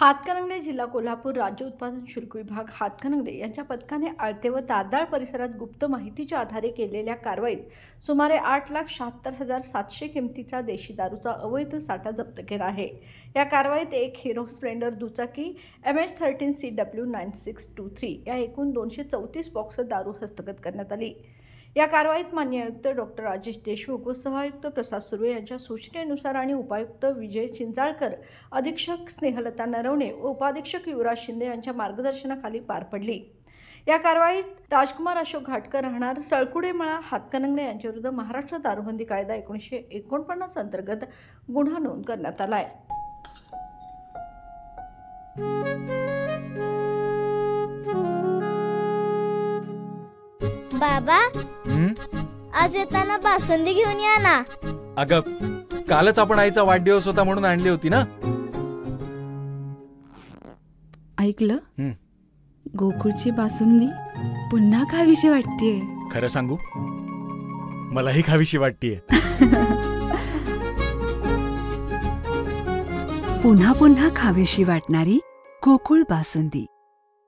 हातकणंगले जिल्हा कोल्हापूर राज्य उत्पादन शुल्क विभाग हातकणंगले यांच्या पथकाने आळते व तारदाळ परिसरात गुप्त माहितीच्या आधारे केलेल्या कारवाईत सुमारे 8,76,700 किमतीचा देशी दारूचा अवैध साठा जप्त केला आहे। या कारवाईत एक हिरो स्प्लेंडर दुचाकी MH13CW9623 या एकूण 234 बॉक्स दारू हस्तगत करण्यात आली। या कारवाईत मान्य आयुक्त डॉक्टर राजेश देशमुख व सहआयुक्त प्रसाद सुर्वे यांच्या सूचनेनुसार आणि उपायुक्त विजय चिंचाळकर, अधीक्षक स्नेहलता नरवणे व उपाधीक्षक युवराज शिंदे यांच्या मार्गदर्शनाखाली पार पडली। या कारवाईत राजकुमार अशोक घाटकर राहणार सळकुडेमळा हातकणंगले यांच्याविरुद्ध महाराष्ट्र दारूबंदी कायदा 1949 अंतर्गत गुन्हा नोंद करण्यात आला आहे। बाबा, आज येताना बासुंदी घेऊन या ना। अगं, कालच आपण आईचा वाढदिवस होता म्हणून आणली होती ना। ऐकलं, गोकुळची बासुंदी पुन्हा खावीशी वाटतेय। खरं सांगू, मलाही खावीशी वाटतेय। पुन्हा पुन्हा खावीशी वाटणारी गोकुळ बासुंदी।